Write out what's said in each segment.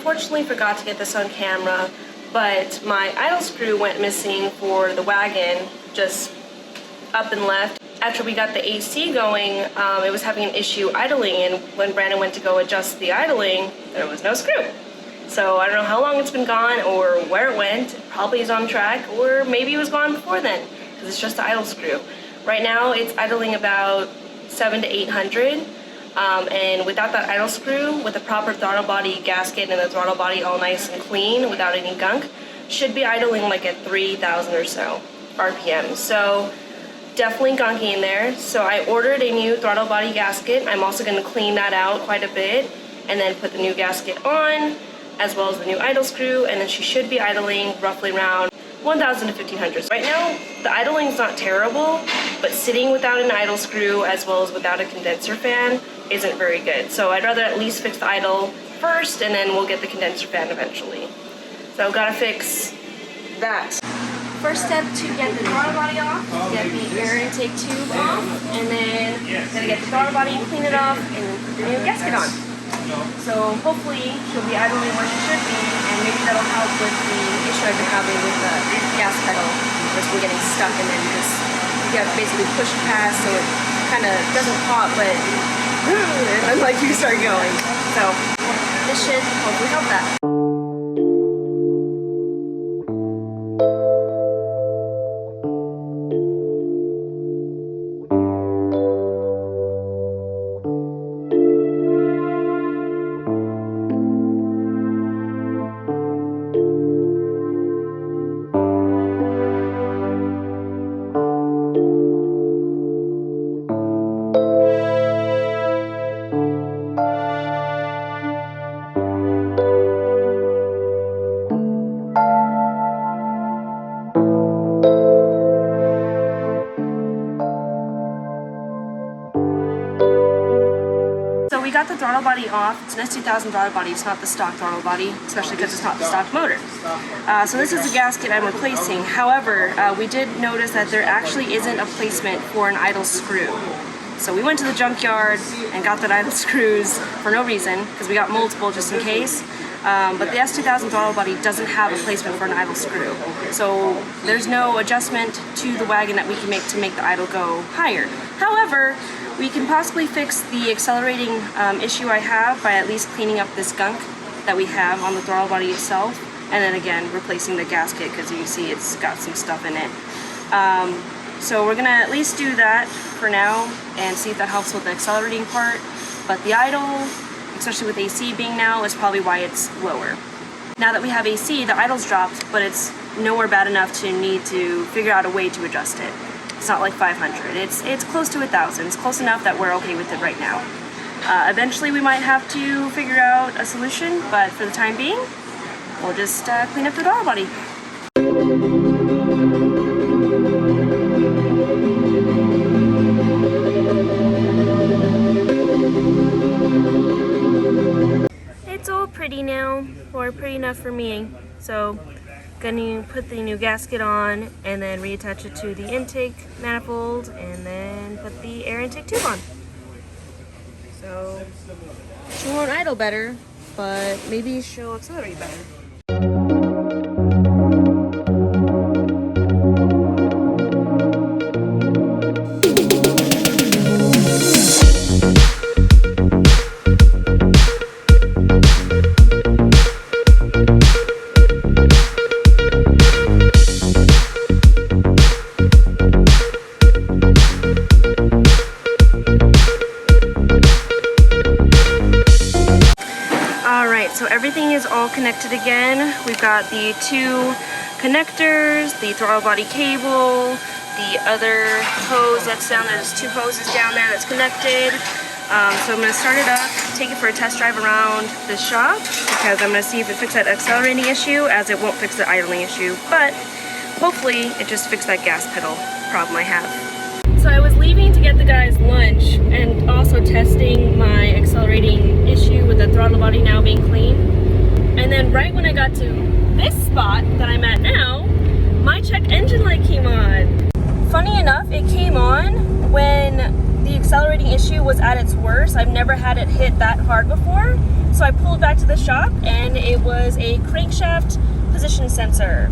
unfortunately forgot to get this on camera, but my idle screw went missing for the Wagon, just up and left. After we got the AC going, it was having an issue idling, and when Brandon went to go adjust the idling, there was no screw. So I don't know how long it's been gone or where it went. It probably is on track, or maybe it was gone before then, because it's just the idle screw. Right now it's idling about 700 to 800, and without that idle screw, with the proper throttle body gasket and the throttle body all nice and clean without any gunk, should be idling like at 3,000 or so RPM. So definitely gunky in there. So I ordered a new throttle body gasket. I'm also going to clean that out quite a bit and then put the new gasket on, as well as the new idle screw, and then she should be idling roughly around 1,000 to 1,500. Right now, the idling is not terrible, but sitting without an idle screw as well as without a condenser fan isn't very good. So I'd rather at least fix the idle first, and then we'll get the condenser fan eventually. So I've got to fix that. First step to get the throttle body off, get the air intake tube off, and then gotta get the throttle body, clean it off, and put the new gasket on. So hopefully she'll be idling where she should be, and maybe that'll help with the issue I've been having with the gas pedal, which we're getting stuck, and then just you have to basically push it past so it kind of doesn't pop, but unlike you start going. So this should hopefully help that. We got the throttle body off. It's an S2000 throttle body. It's not the stock throttle body, especially because it's not the stock motor. So this is the gasket I'm replacing. However, we did notice that there actually isn't a placement for an idle screw. So we went to the junkyard and got that idle screws for no reason, because we got multiple just in case. But the S2000 throttle body doesn't have a placement for an idle screw. So there's no adjustment to the Wagon that we can make to make the idle go higher. However, we can possibly fix the accelerating issue I have by at least cleaning up this gunk that we have on the throttle body itself, and then again replacing the gasket, because you see it's got some stuff in it. So we're gonna at least do that for now and see if that helps with the accelerating part. But the idle, especially with AC being now, is probably why it's lower. Now that we have AC, the idle's dropped, but it's nowhere bad enough to need to figure out a way to adjust it. It's not like 500. It's close to 1,000. It's close enough that we're okay with it right now. Eventually we might have to figure out a solution, but for the time being, we'll just clean up the throttle body. It's all pretty now, or pretty enough for me. So gonna put the new gasket on and then reattach it to the intake manifold and then put the air intake tube on. So she won't idle better, but maybe she'll accelerate better. So everything is all connected again. We've got the two connectors, the throttle body cable, the other hose that's down there. There's two hoses down there that's connected. So I'm going to start it up, take it for a test drive around the shop, because I'm going to see if it fixes that accelerating issue, as it won't fix the idling issue. But hopefully it just fixed that gas pedal problem I have. So I was leaving to get the guys lunch and also testing my accelerating issue with the throttle body now being clean. And then right when I got to this spot that I'm at now, my check engine light came on. Funny enough, it came on when the accelerating issue was at its worst. I've never had it hit that hard before. So I pulled back to the shop and it was a crankshaft position sensor.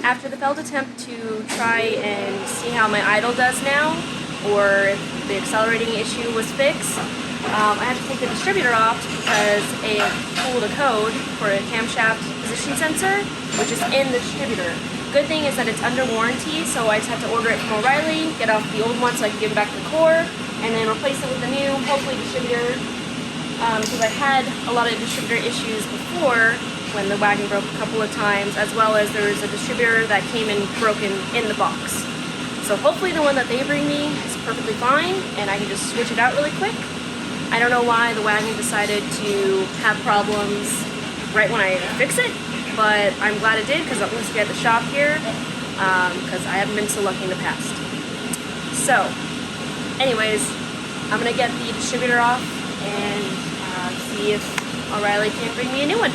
After the failed attempt to try and see how my idle does now, or if the accelerating issue was fixed, I had to take the distributor off because it pulled a code for a camshaft position sensor, which is in the distributor. Good thing is that it's under warranty, so I just have to order it from O'Reilly, get off the old one so I can give it back to the core, and then replace it with the new, hopefully distributor, because I had a lot of distributor issues before when the Wagon broke a couple of times, as well as there was a distributor that came in broken in the box. So hopefully the one that they bring me is perfectly fine, and I can just switch it out really quick. I don't know why the Wagon decided to have problems right when I fix it, but I'm glad it did, because at least we had the shop here, because I haven't been so lucky in the past. So, anyways, I'm going to get the distributor off and see if O'Reilly can bring me a new one.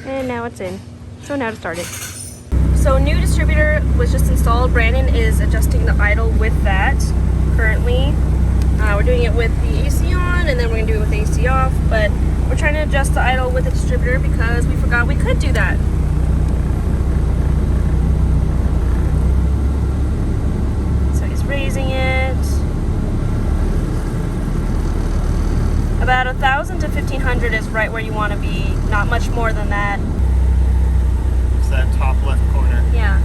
And now it's in. So now to start it. So new distributor was just installed. Brandon is adjusting the idle with that currently. We're doing it with the AC on, and then we're gonna do it with the AC off, but we're trying to adjust the idle with the distributor because we forgot we could do that. So he's raising it. About 1,000 to 1,500 is right where you want to be, not much more than that. It's that top left corner. Yeah.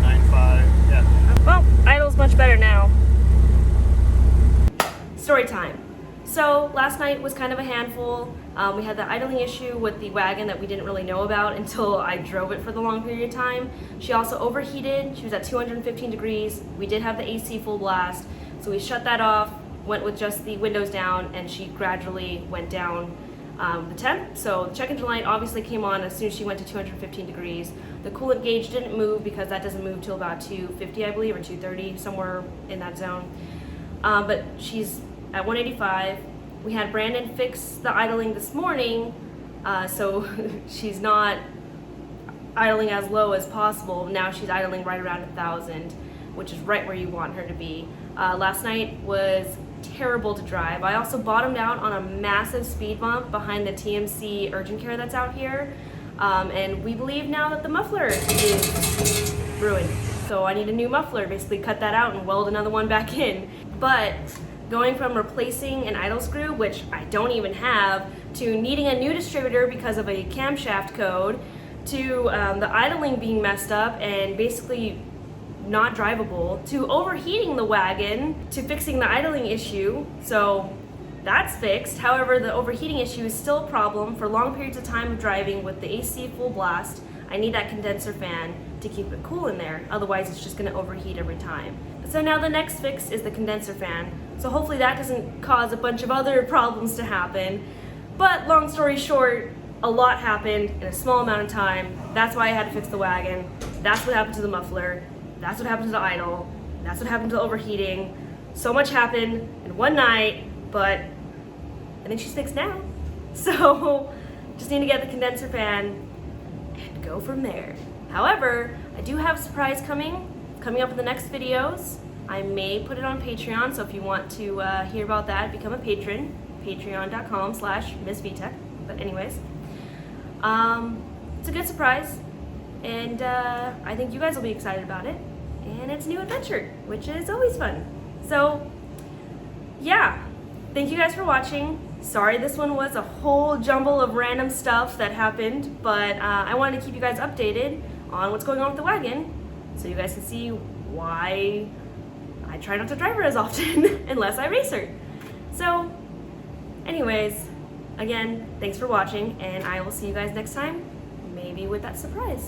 9.5, yeah. Well, idle's much better now. Story time. So last night was kind of a handful. We had the idling issue with the Wagon that we didn't really know about until I drove it for the long period of time. She also overheated. She was at 215 degrees. We did have the AC full blast, so we shut that off, went with just the windows down, and she gradually went down the temp. So the check engine light obviously came on as soon as she went to 215 degrees. The coolant gauge didn't move because that doesn't move till about 250, I believe, or 230, somewhere in that zone. But she's at 185. We had Brandon fix the idling this morning, so she's not idling as low as possible. Now she's idling right around 1,000, which is right where you want her to be. Last night was terrible to drive. I also bottomed out on a massive speed bump behind the TMC urgent care that's out here, and we believe now that the muffler is ruined. So I need a new muffler, basically cut that out and weld another one back in. But going from replacing an idle screw, which I don't even have, to needing a new distributor because of a camshaft code, to the idling being messed up and basically not drivable, to overheating the Wagon, to fixing the idling issue. So that's fixed. However, the overheating issue is still a problem for long periods of time of driving with the AC full blast. I need that condenser fan to keep it cool in there, otherwise it's just going to overheat every time. So now the next fix is the condenser fan. So hopefully that doesn't cause a bunch of other problems to happen. But long story short, a lot happened in a small amount of time. That's why I had to fix the Wagon. That's what happened to the muffler. That's what happened to the idle. That's what happened to the overheating. So much happened in one night, but I think she's fixed now. So just need to get the condenser fan and go from there. However, I do have a surprise coming up in the next videos. I may put it on Patreon, so if you want to hear about that, become a patron. Patreon.com/MissVTech. But anyways, it's a good surprise, and I think you guys will be excited about it. And it's a new adventure, which is always fun. So yeah, thank you guys for watching. Sorry this one was a whole jumble of random stuff that happened, but I wanted to keep you guys updated on what's going on with the Wagon, so you guys can see why I try not to drive her as often unless I race her. So anyways, again, thanks for watching, and I will see you guys next time, maybe with that surprise.